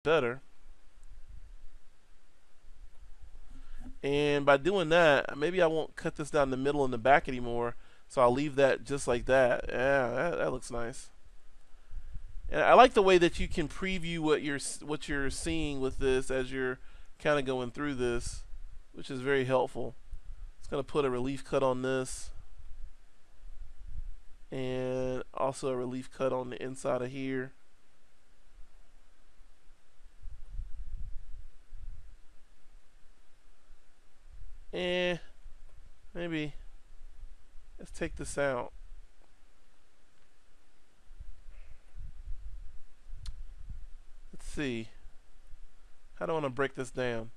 better. And by doing that, maybe I won't cut this down the middle and the back anymore. So I'll leave that just like that. Yeah, that looks nice. And I like the way that you can preview what you're seeing with this as you're kind of going through this, which is very helpful. It's gonna put a relief cut on this, and also a relief cut on the inside of here. And maybe let's take this out. Let's see. How do I want to break this down?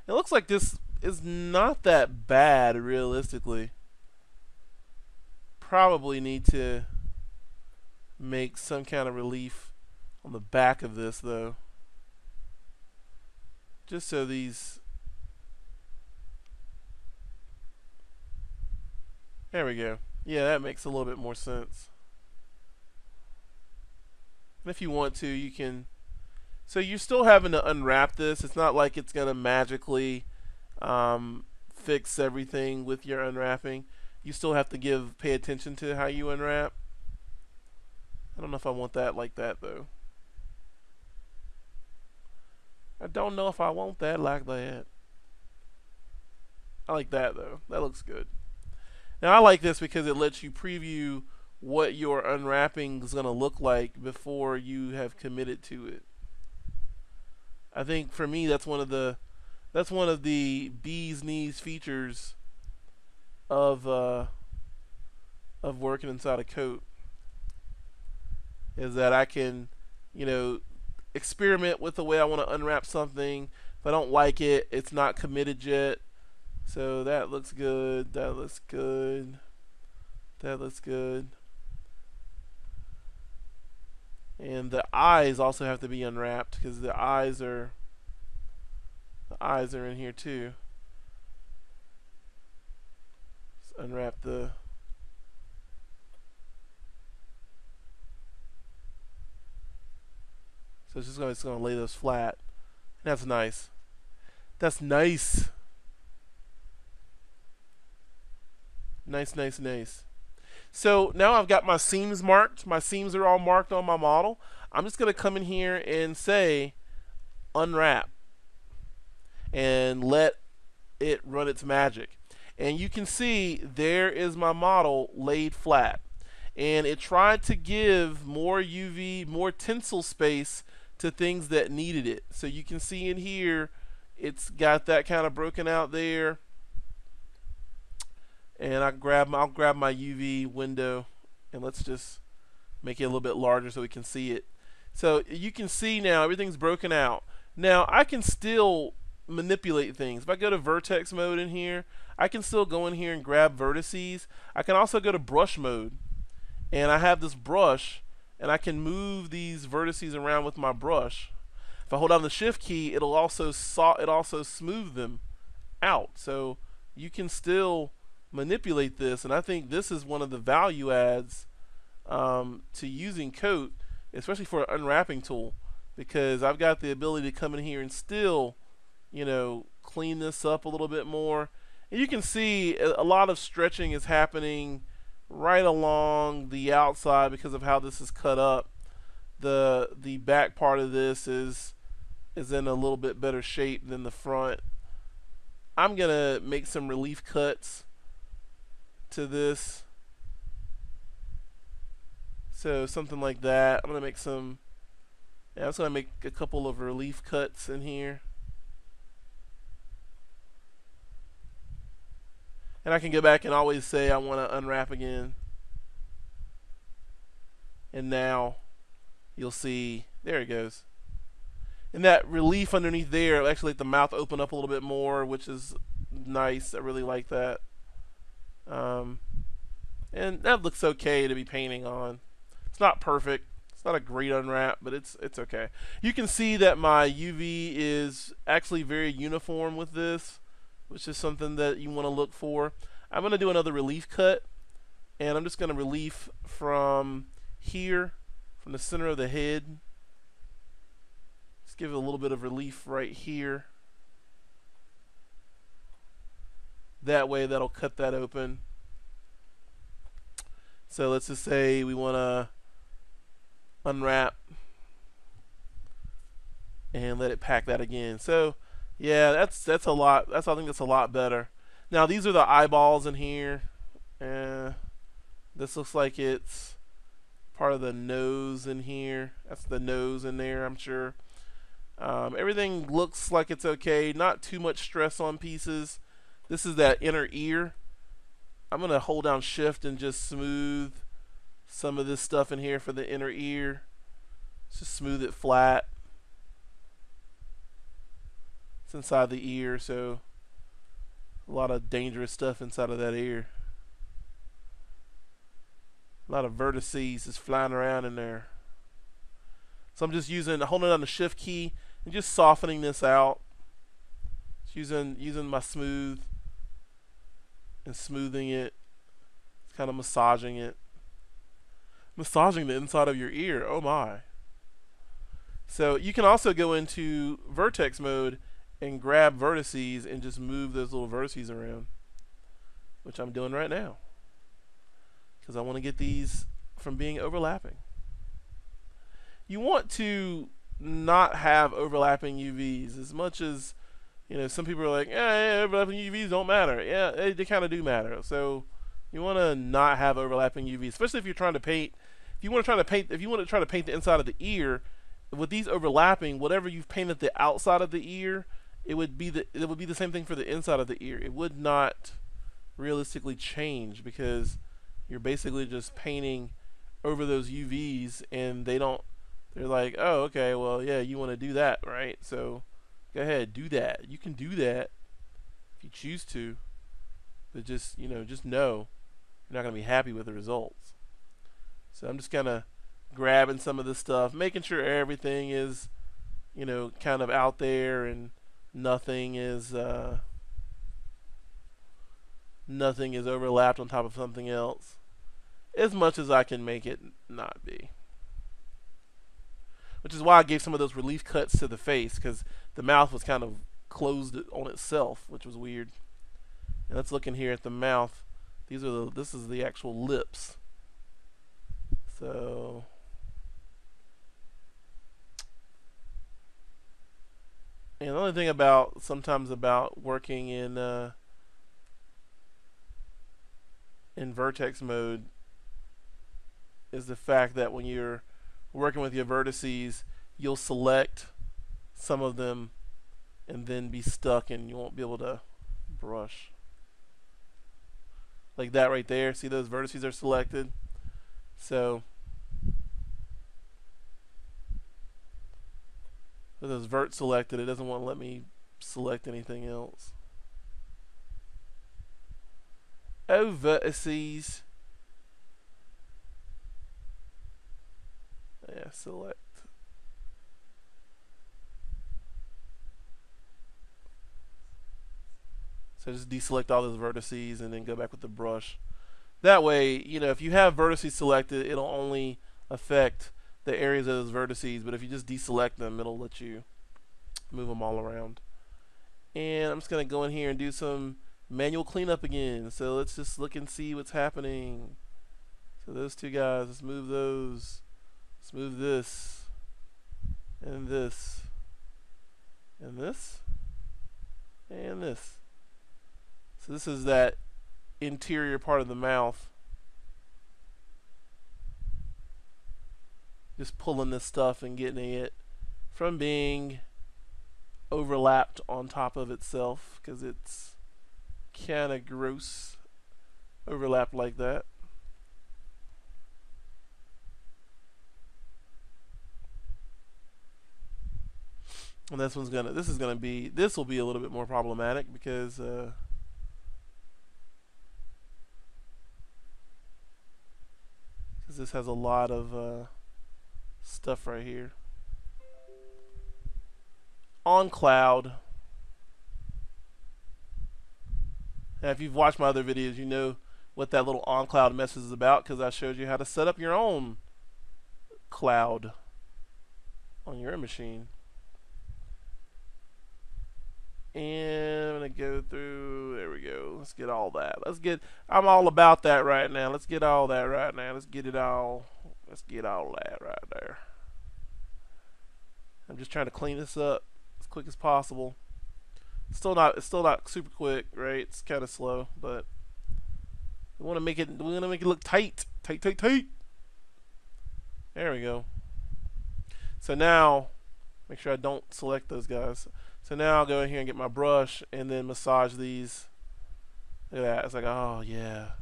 It looks like this is not that bad realistically. Probably need to make some kind of relief on the back of this though. Just so these. There we go. Yeah, that makes a little bit more sense. And if you want to, you can. So you're still having to unwrap this. It's not like it's gonna magically fix everything with your unwrapping. You still have to pay attention to how you unwrap. I don't know if I want that like that though. I don't know if I want that like that. I like that though. That looks good. Now I like this because it lets you preview what your unwrapping is going to look like before you have committed to it. I think for me that's one of the bee's knees features of working inside a coat is that I can, experiment with the way I want to unwrap something. If I don't like it, it's not committed yet. So that looks good. That looks good. That looks good. And the eyes also have to be unwrapped because the eyes are in here too. Let's unwrap the. So it's just gonna lay those flat. That's nice. That's nice. Nice, nice, nice. So now I've got my seams marked. My seams are all marked on my model. I'm just going to come in here and say unwrap and let it run its magic. And you can see there is my model laid flat. And it tried to give more UV, more tensile space to things that needed it. So you can see in here, it's got that kind of broken out there. And I'll grab my UV window and let's just make it a little bit larger so we can see it. So you can see now everything's broken out. Now I can still manipulate things. If I go to vertex mode in here, I can still go in here and grab vertices. I can also go to brush mode, and I have this brush and I can move these vertices around with my brush. If I hold down the shift key, it'll also smooth them out. So you can still manipulate this, and I think this is one of the value adds to using coat, especially for an unwrapping tool, because I've got the ability to come in here and still clean this up a little bit more. And you can see a lot of stretching is happening right along the outside because of how this is cut up. The back part of this is in a little bit better shape than the front. I'm gonna make some relief cuts to this, so something like that. I'm gonna make some. Yeah, I'm just gonna make a couple of relief cuts in here, and I can go back and always say I want to unwrap again. And now you'll see there it goes. And that relief underneath there will actually let the mouth open up a little bit more, which is nice. I really like that. And that looks okay to be painting on. It's not perfect. It's not a great unwrap, but it's okay. You can see that my UV is actually very uniform with this, which is something that you want to look for. I'm going to do another relief cut, and I'm just going to relief from here, from the center of the head. Just give it a little bit of relief right here. That way that'll cut that open. So let's just say we want to unwrap and let it pack that again. So yeah, that's a lot. I think that's a lot better. Now these are the eyeballs in here. This looks like it's part of the nose in here. That's the nose in there, I'm sure. Everything looks like it's okay. Not too much stress on pieces. This is that inner ear. I'm going to hold down shift and just smooth some of this stuff in here for the inner ear. Just smooth it flat. It's inside the ear, so a lot of dangerous stuff inside of that ear. A lot of vertices is flying around in there. So I'm just holding down the shift key and just softening this out. Just using my smooth and smoothing it. Kind of massaging it. Massaging the inside of your ear. Oh my. So you can also go into vertex mode and grab vertices and just move those little vertices around, which I'm doing right now because I want to get these from being overlapping. You want to not have overlapping UVs as much as, you know, some people are like, yeah, overlapping UVs don't matter. Yeah, they kind of do matter. So you want to not have overlapping UVs, especially if you're trying to paint. If you want to try to paint the inside of the ear, with these overlapping, whatever you've painted the outside of the ear, it would be the same thing for the inside of the ear. It would not realistically change because you're basically just painting over those UVs, and they're like, oh, okay, well, yeah, you want to do that, right? So go ahead, do that. You can do that if you choose to, but just know you're not going to be happy with the results. So I'm just kind of grabbing some of this stuff, making sure everything is, kind of out there and nothing is overlapped on top of something else, as much as I can make it not be. Which is why I gave some of those relief cuts to the face, because the mouth was kind of closed on itself, which was weird. And let's look in here at the mouth. This is the actual lips. So and the only thing sometimes about working in vertex mode is the fact that when you're working with your vertices, you'll select some of them and then be stuck and you won't be able to brush. Like that right there. See, those vertices are selected. So with those verts selected, it doesn't want to let me select anything else. Oh, vertices. Yeah, select. So just deselect all those vertices and then go back with the brush. That way, if you have vertices selected, it'll only affect the areas of those vertices, but if you just deselect them, it'll let you move them all around. And I'm just going to go in here and do some manual cleanup again. So let's just look and see what's happening. So those two guys, let's move those. Let's move this, and this, and this, and this. So this is that interior part of the mouth. Just pulling this stuff and getting it from being overlapped on top of itself, because it's kind of gross overlapped like that. And this will be a little bit more problematic because this has a lot of stuff right here. On cloud. Now, if you've watched my other videos, you know what that little on cloud message is about, because I showed you how to set up your own cloud on your machine. go through. There we go. Let's get all that. I'm all about that right now. Let's get all that right now. Let's get it all. Let's get all that right there. I'm just trying to clean this up as quick as possible. It's still not super quick, right? It's kind of slow, but we want to make it look tight. Tight. There we go. So now, make sure I don't select those guys. So now I'll go in here and get my brush and then massage these. Look at that. It's like, oh yeah.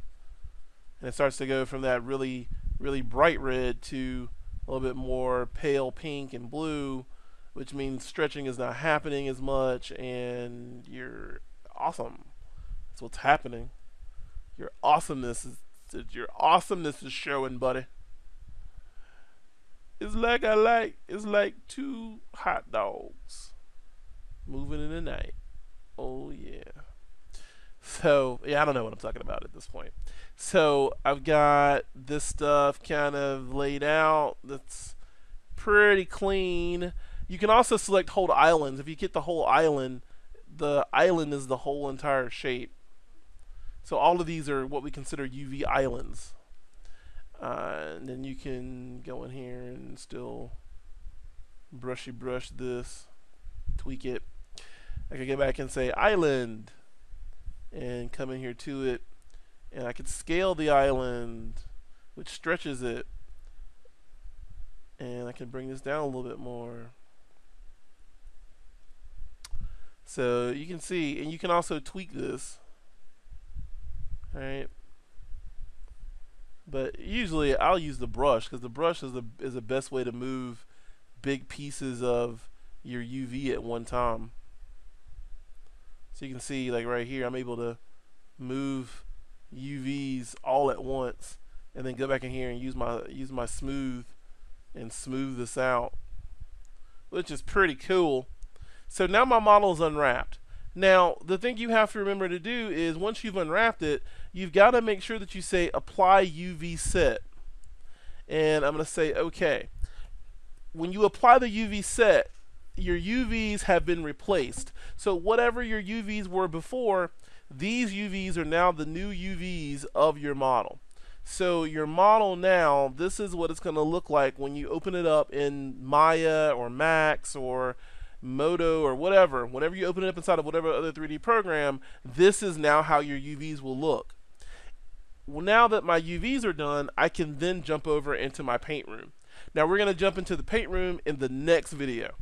And it starts to go from that really bright red to a little bit more pale pink and blue, which means stretching is not happening as much, and you're awesome. That's what's happening. Your awesomeness is showing, buddy. It's like two hot dogs moving in the night. Oh yeah. So yeah, I don't know what I'm talking about at this point. So I've got this stuff kind of laid out. That's pretty clean. You can also select hold islands. If you get the whole island, the island is the whole entire shape. So all of these are what we consider UV islands. And then you can go in here and still brush this, tweak it. I could go back and say island and come in here to it, and I could scale the island, which stretches it, and I can bring this down a little bit more. So you can see, and you can also tweak this. Alright. But usually I'll use the brush, because the brush is the best way to move big pieces of your UV at one time. So you can see, like right here, I'm able to move UVs all at once, and then go back in here and use my smooth and smooth this out, which is pretty cool. So now my model is unwrapped. Now the thing you have to remember to do is, once you've unwrapped it, you've got to make sure that you say apply UV set, and I'm going to say OK. When you apply the UV set, your UVs have been replaced. So whatever your UVs were before, these UVs are now the new UVs of your model. So your model now, this is what it's going to look like when you open it up in Maya or Max or Modo or whatever. Whenever you open it up inside of whatever other 3D program, this is now how your UVs will look. Well, now that my UVs are done, I can then jump over into my paint room. Now we're going to jump into the paint room in the next video.